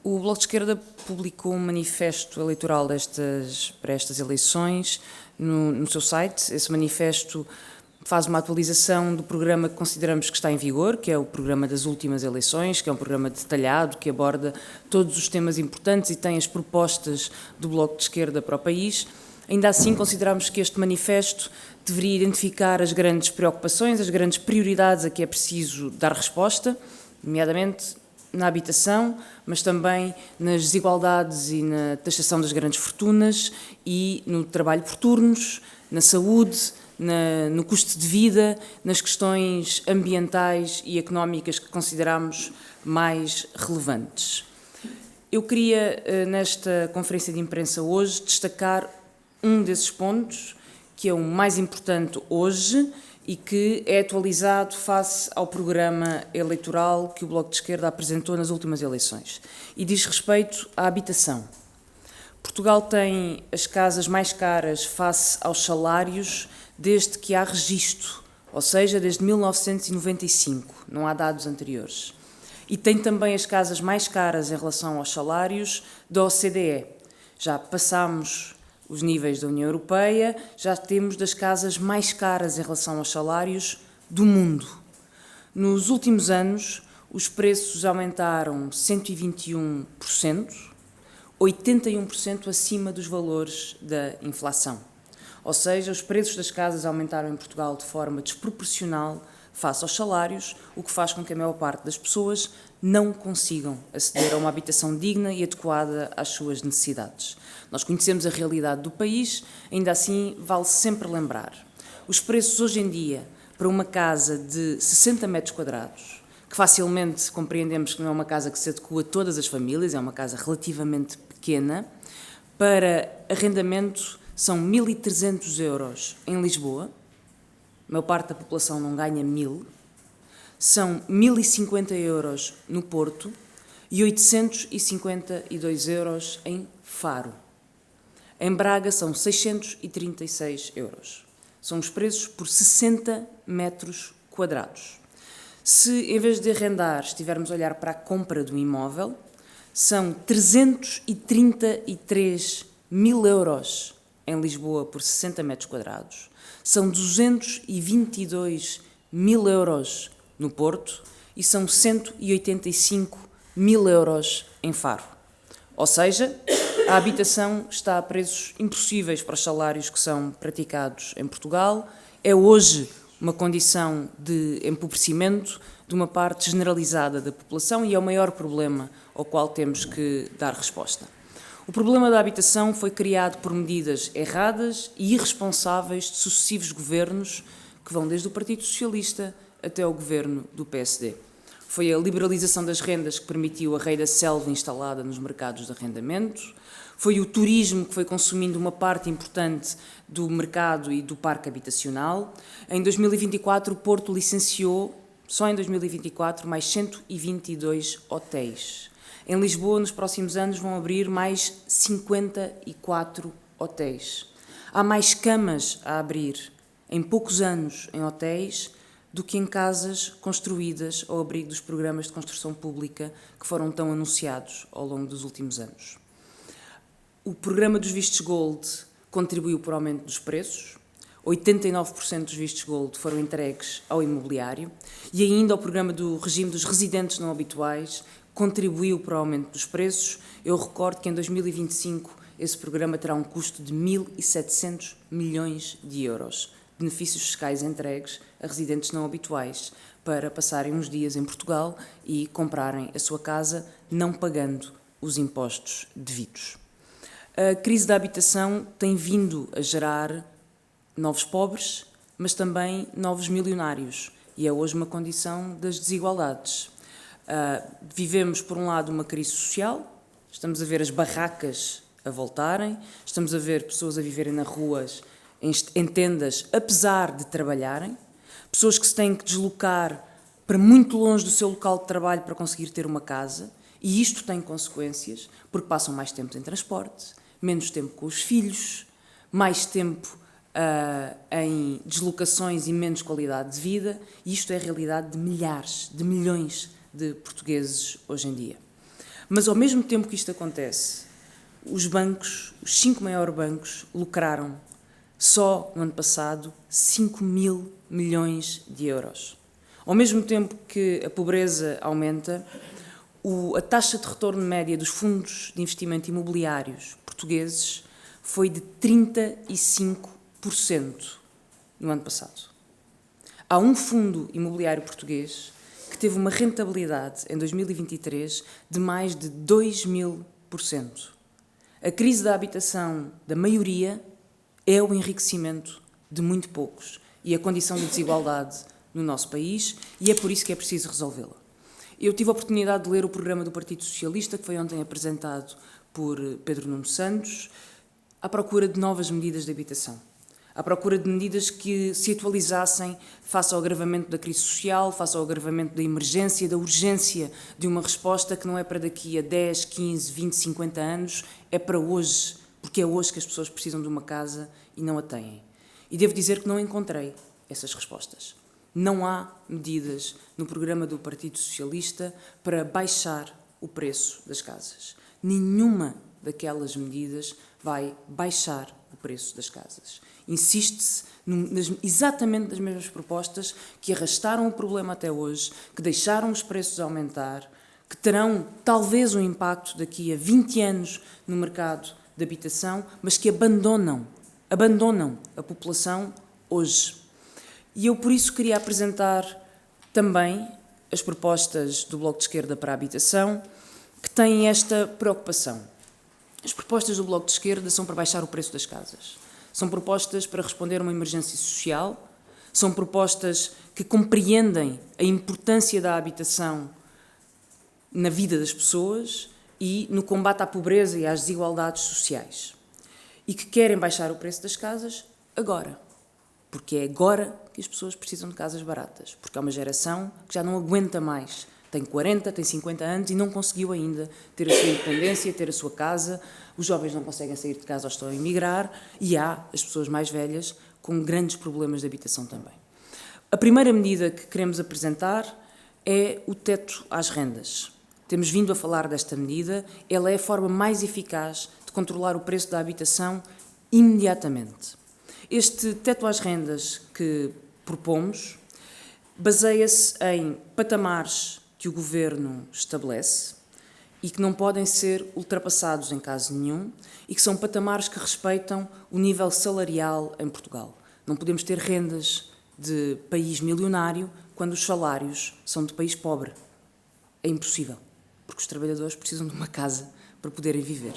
O Bloco de Esquerda publicou um manifesto eleitoral para estas eleições no seu site. Esse manifesto faz uma atualização do programa que consideramos que está em vigor, que é o programa das últimas eleições, que é um programa detalhado, que aborda todos os temas importantes e tem as propostas do Bloco de Esquerda para o país. Ainda assim, consideramos que este manifesto deveria identificar as grandes preocupações, as grandes prioridades a que é preciso dar resposta, nomeadamente na habitação, mas também nas desigualdades e na taxação das grandes fortunas e no trabalho por turnos, na saúde, no custo de vida, nas questões ambientais e económicas que consideramos mais relevantes. Eu queria, nesta conferência de imprensa hoje, destacar um desses pontos, que é o mais importante hoje e que é atualizado face ao programa eleitoral que o Bloco de Esquerda apresentou nas últimas eleições. E diz respeito à habitação. Portugal tem as casas mais caras face aos salários desde que há registro, ou seja, desde 1995, não há dados anteriores. E tem também as casas mais caras em relação aos salários da OCDE. Já passámos os níveis da União Europeia, já temos das casas mais caras em relação aos salários do mundo. Nos últimos anos, os preços aumentaram 121%, 81% acima dos valores da inflação. Ou seja, os preços das casas aumentaram em Portugal de forma desproporcional face aos salários, o que faz com que a maior parte das pessoas não consigam aceder a uma habitação digna e adequada às suas necessidades. Nós conhecemos a realidade do país, ainda assim vale sempre lembrar. Os preços hoje em dia para uma casa de 60 metros quadrados, que facilmente compreendemos que não é uma casa que se adequa a todas as famílias, é uma casa relativamente pequena, para arrendamento são 1.300 euros em Lisboa, a maior parte da população não ganha 1.000, são 1.050 euros no Porto e 852 euros em Faro. Em Braga são 636 euros. São os preços por 60 metros quadrados. Se, em vez de arrendar, estivermos a olhar para a compra do imóvel, são 333 mil euros em Lisboa por 60 metros quadrados. São 222 mil euros no Porto e são 185 mil euros em Faro. Ou seja, a habitação está a preços impossíveis para os salários que são praticados em Portugal. É hoje uma condição de empobrecimento de uma parte generalizada da população e é o maior problema ao qual temos que dar resposta. O problema da habitação foi criado por medidas erradas e irresponsáveis de sucessivos governos que vão desde o Partido Socialista até o governo do PSD. Foi a liberalização das rendas que permitiu a rei da selva instalada nos mercados de arrendamento, foi o turismo que foi consumindo uma parte importante do mercado e do parque habitacional. Em 2024, o Porto licenciou, só em 2024, mais 122 hotéis. Em Lisboa, nos próximos anos, vão abrir mais 54 hotéis. Há mais camas a abrir em poucos anos em hotéis do que em casas construídas ao abrigo dos programas de construção pública que foram tão anunciados ao longo dos últimos anos. O programa dos vistos Gold contribuiu para o aumento dos preços, 89% dos vistos Gold foram entregues ao imobiliário e ainda o programa do regime dos residentes não habituais contribuiu para o aumento dos preços. Eu recordo que em 2025 esse programa terá um custo de 1.700 milhões de euros. Benefícios fiscais entregues a residentes não habituais para passarem uns dias em Portugal e comprarem a sua casa não pagando os impostos devidos. A crise da habitação tem vindo a gerar novos pobres, mas também novos milionários e é hoje uma condição das desigualdades. Vivemos, por um lado, uma crise social, estamos a ver as barracas a voltarem, estamos a ver pessoas a viverem nas ruas em tendas, apesar de trabalharem, pessoas que se têm que deslocar para muito longe do seu local de trabalho para conseguir ter uma casa, e isto tem consequências, porque passam mais tempo em transporte, menos tempo com os filhos, mais tempo em deslocações e menos qualidade de vida, e isto é a realidade de milhares, de milhões de portugueses hoje em dia. Mas, ao mesmo tempo que isto acontece, os bancos, os 5 maiores bancos, lucraram só no ano passado 5 mil milhões de euros. Ao mesmo tempo que a pobreza aumenta, a taxa de retorno média dos fundos de investimento imobiliários portugueses foi de 35% no ano passado. Há um fundo imobiliário português que teve uma rentabilidade em 2023 de mais de 2000%. A crise da habitação da maioria é o enriquecimento de muito poucos e a condição de desigualdade no nosso país, e é por isso que é preciso resolvê-la. Eu tive a oportunidade de ler o programa do Partido Socialista, que foi ontem apresentado por Pedro Nuno Santos, à procura de novas medidas de habitação, à procura de medidas que se atualizassem face ao agravamento da crise social, face ao agravamento da emergência, da urgência de uma resposta que não é para daqui a 10, 15, 20, 50 anos, é para hoje, porque é hoje que as pessoas precisam de uma casa e não a têm. E devo dizer que não encontrei essas respostas. Não há medidas no programa do Partido Socialista para baixar o preço das casas. Nenhuma daquelas medidas vai baixar o preço das casas. Insiste-se exatamente nas mesmas propostas que arrastaram o problema até hoje, que deixaram os preços aumentar, que terão talvez um impacto daqui a 20 anos no mercado de habitação, mas que abandonam a população hoje. E eu, por isso, queria apresentar também as propostas do Bloco de Esquerda para a Habitação, que têm esta preocupação. As propostas do Bloco de Esquerda são para baixar o preço das casas. São propostas para responder a uma emergência social, são propostas que compreendem a importância da habitação na vida das pessoas e no combate à pobreza e às desigualdades sociais. E que querem baixar o preço das casas agora. Porque é agora que as pessoas precisam de casas baratas. Porque há uma geração que já não aguenta mais. Tem 40, tem 50 anos e não conseguiu ainda ter a sua independência, ter a sua casa. Os jovens não conseguem sair de casa ou estão a emigrar. E há as pessoas mais velhas com grandes problemas de habitação também. A primeira medida que queremos apresentar é o teto às rendas. Temos vindo a falar desta medida. Ela é a forma mais eficaz de controlar o preço da habitação imediatamente. Este teto às rendas que propomos baseia-se em patamares que o Governo estabelece e que não podem ser ultrapassados em caso nenhum e que são patamares que respeitam o nível salarial em Portugal. Não podemos ter rendas de país milionário quando os salários são de país pobre. É impossível, porque os trabalhadores precisam de uma casa para poderem viver.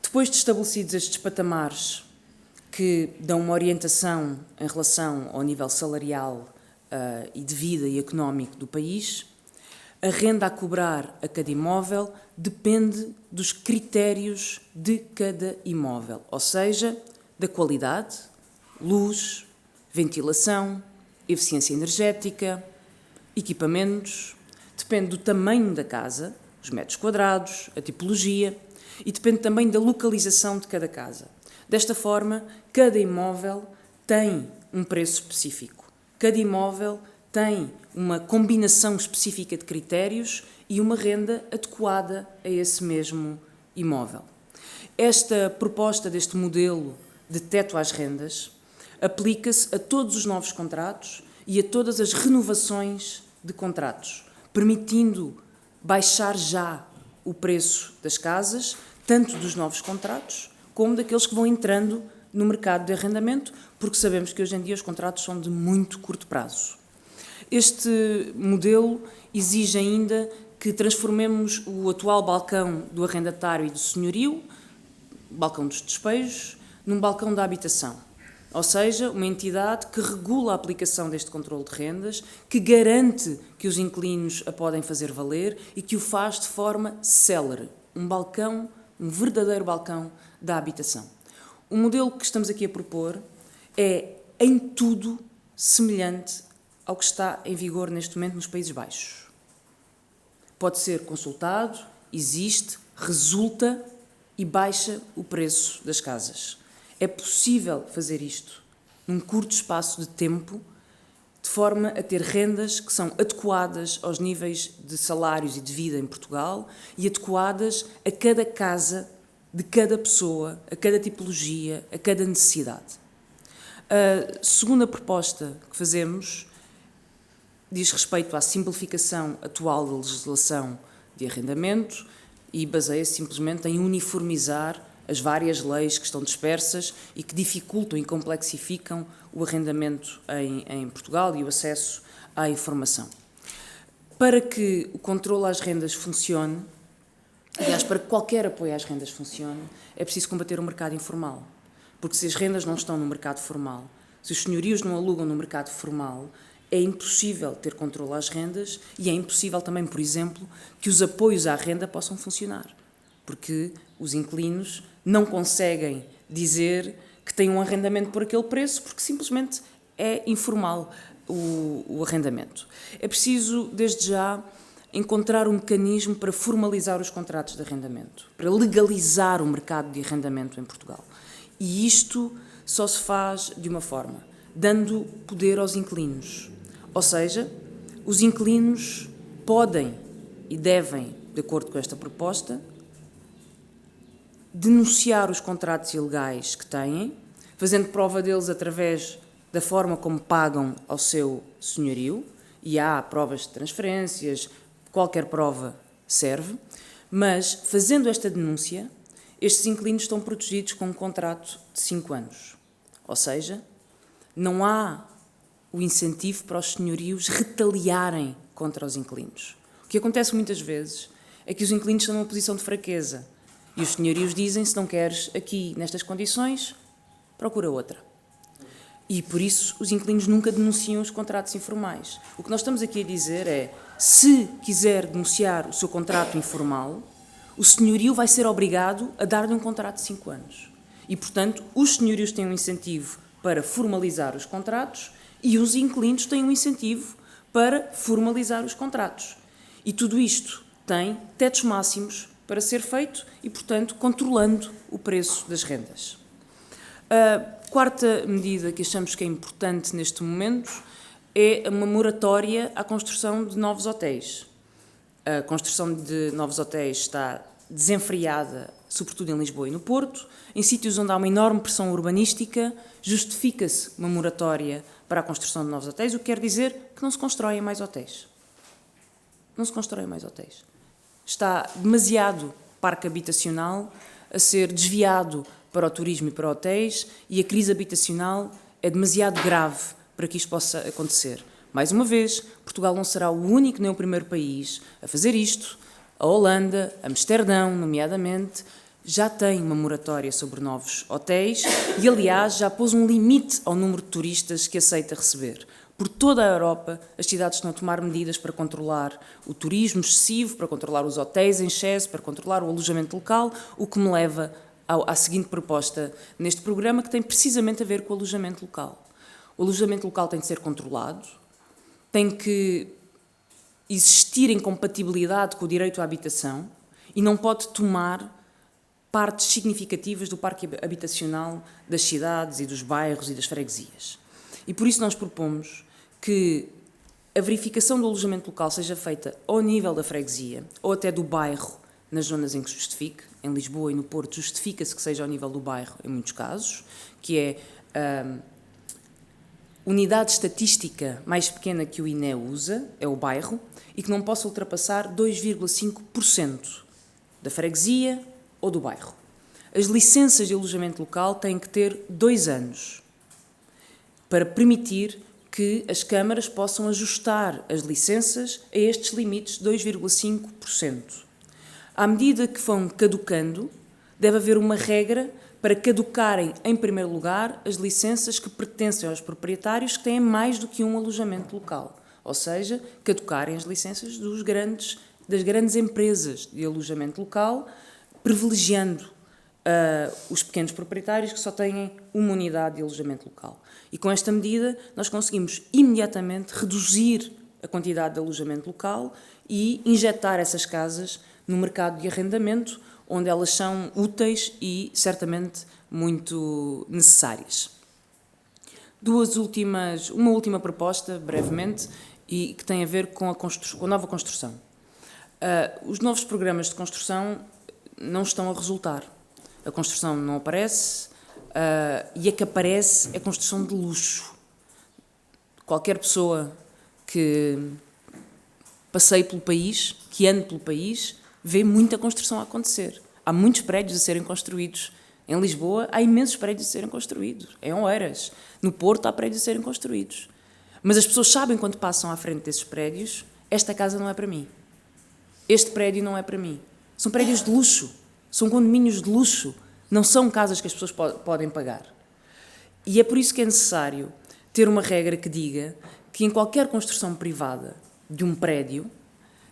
Depois de estabelecidos estes patamares que dão uma orientação em relação ao nível salarial e de vida e económico do país, a renda a cobrar a cada imóvel depende dos critérios de cada imóvel, ou seja, da qualidade, luz, ventilação, eficiência energética, equipamentos, depende do tamanho da casa, os metros quadrados, a tipologia, e depende também da localização de cada casa. Desta forma, cada imóvel tem um preço específico. Cada imóvel tem uma combinação específica de critérios e uma renda adequada a esse mesmo imóvel. Esta proposta deste modelo de teto às rendas aplica-se a todos os novos contratos e a todas as renovações de contratos, permitindo baixar já o preço das casas, tanto dos novos contratos como daqueles que vão entrando no mercado de arrendamento, porque sabemos que hoje em dia os contratos são de muito curto prazo. Este modelo exige ainda que transformemos o atual balcão do arrendatário e do senhorio, balcão dos despejos, num balcão da habitação. Ou seja, uma entidade que regula a aplicação deste controle de rendas, que garante que os inquilinos a podem fazer valer e que o faz de forma célere. Um balcão, um verdadeiro balcão da habitação. O modelo que estamos aqui a propor é, em tudo, semelhante ao que está em vigor neste momento nos Países Baixos. Pode ser consultado, existe, resulta e baixa o preço das casas. É possível fazer isto num curto espaço de tempo, de forma a ter rendas que são adequadas aos níveis de salários e de vida em Portugal e adequadas a cada casa de cada pessoa, a cada tipologia, a cada necessidade. A segunda proposta que fazemos diz respeito à simplificação atual da legislação de arrendamento e baseia-se simplesmente em uniformizar as várias leis que estão dispersas e que dificultam e complexificam o arrendamento em Portugal e o acesso à informação. Para que o controle às rendas funcione, aliás, para que qualquer apoio às rendas funcione, é preciso combater o mercado informal. Porque se as rendas não estão no mercado formal, se os senhorios não alugam no mercado formal, é impossível ter controle às rendas e é impossível também, por exemplo, que os apoios à renda possam funcionar. Porque os inquilinos não conseguem dizer que têm um arrendamento por aquele preço porque simplesmente é informal o arrendamento. É preciso, desde já, encontrar um mecanismo para formalizar os contratos de arrendamento, para legalizar o mercado de arrendamento em Portugal. E isto só se faz de uma forma, dando poder aos inquilinos. Ou seja, os inquilinos podem e devem, de acordo com esta proposta, denunciar os contratos ilegais que têm, fazendo prova deles através da forma como pagam ao seu senhorio, e há provas de transferências, qualquer prova serve, mas fazendo esta denúncia, estes inquilinos estão protegidos com um contrato de 5 anos. Ou seja, não há o incentivo para os senhorios retaliarem contra os inquilinos. O que acontece muitas vezes é que os inquilinos estão numa posição de fraqueza e os senhorios dizem: se não queres aqui nestas condições, procura outra. E por isso os inquilinos nunca denunciam os contratos informais. O que nós estamos aqui a dizer é: se quiser denunciar o seu contrato informal, o senhorio vai ser obrigado a dar-lhe um contrato de 5 anos. E, portanto, os senhorios têm um incentivo para formalizar os contratos e os inquilinos têm um incentivo para formalizar os contratos. E tudo isto tem tetos máximos para ser feito e, portanto, controlando o preço das rendas. A quarta medida que achamos que é importante neste momento é uma moratória à construção de novos hotéis. A construção de novos hotéis está desenfreada, sobretudo em Lisboa e no Porto. Em sítios onde há uma enorme pressão urbanística, justifica-se uma moratória para a construção de novos hotéis, o que quer dizer que não se constroem mais hotéis. Não se constroem mais hotéis. Está demasiado parque habitacional a ser desviado para o turismo e para hotéis e a crise habitacional é demasiado grave para que isto possa acontecer. Mais uma vez, Portugal não será o único nem o primeiro país a fazer isto. A Holanda, Amsterdão, nomeadamente, já tem uma moratória sobre novos hotéis e, aliás, já pôs um limite ao número de turistas que aceita receber. Por toda a Europa, as cidades estão a tomar medidas para controlar o turismo excessivo, para controlar os hotéis em excesso, para controlar o alojamento local, o que me leva à seguinte proposta neste programa, que tem precisamente a ver com o alojamento local. O alojamento local tem de ser controlado, tem que existir incompatibilidade com o direito à habitação e não pode tomar partes significativas do parque habitacional das cidades e dos bairros e das freguesias. E por isso nós propomos que a verificação do alojamento local seja feita ao nível da freguesia ou até do bairro, nas zonas em que se justifique. Em Lisboa e no Porto justifica-se que seja ao nível do bairro, em muitos casos, que é a unidade estatística mais pequena que o INE usa, é o bairro, e que não possa ultrapassar 2,5% da freguesia ou do bairro. As licenças de alojamento local têm que ter 2 anos para permitir que as câmaras possam ajustar as licenças a estes limites de 2,5%. À medida que vão caducando, deve haver uma regra para caducarem, em primeiro lugar, as licenças que pertencem aos proprietários que têm mais do que um alojamento local. Ou seja, caducarem as licenças das grandes empresas de alojamento local, privilegiando os pequenos proprietários que só têm uma unidade de alojamento local. E com esta medida nós conseguimos imediatamente reduzir a quantidade de alojamento local e injetar essas casas no mercado de arrendamento, onde elas são úteis e certamente muito necessárias. Uma última proposta, brevemente, e que tem a ver com a nova construção. Os novos programas de construção não estão a resultar. A construção não aparece, e a que aparece é a construção de luxo. Qualquer pessoa que passeie pelo país, que ande pelo país, vê muita construção a acontecer. Há muitos prédios a serem construídos. Em Lisboa há imensos prédios a serem construídos. Em Oeiras, no Porto, há prédios a serem construídos. Mas as pessoas sabem, quando passam à frente desses prédios, esta casa não é para mim. Este prédio não é para mim. São prédios de luxo. São condomínios de luxo. Não são casas que as pessoas podem pagar. E é por isso que é necessário ter uma regra que diga que em qualquer construção privada de um prédio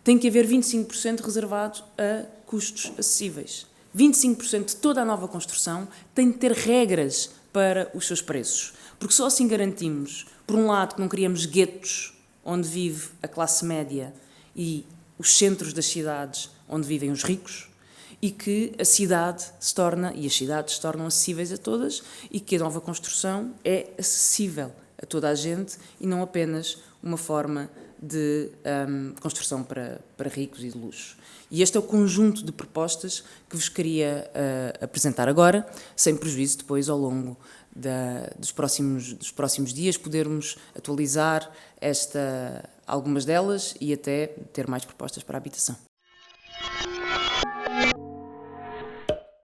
tem que haver 25% reservado a custos acessíveis. 25% de toda a nova construção tem de ter regras para os seus preços. Porque só assim garantimos, por um lado, que não criamos guetos onde vive a classe média e os centros das cidades onde vivem os ricos, e que a cidade se torna, e as cidades se tornam acessíveis a todas, e que a nova construção é acessível a toda a gente e não apenas uma forma de construção para ricos e de luxo. E este é o conjunto de propostas que vos queria apresentar agora, sem prejuízo depois, ao longo dos próximos dias, podermos atualizar algumas delas e até ter mais propostas para a habitação.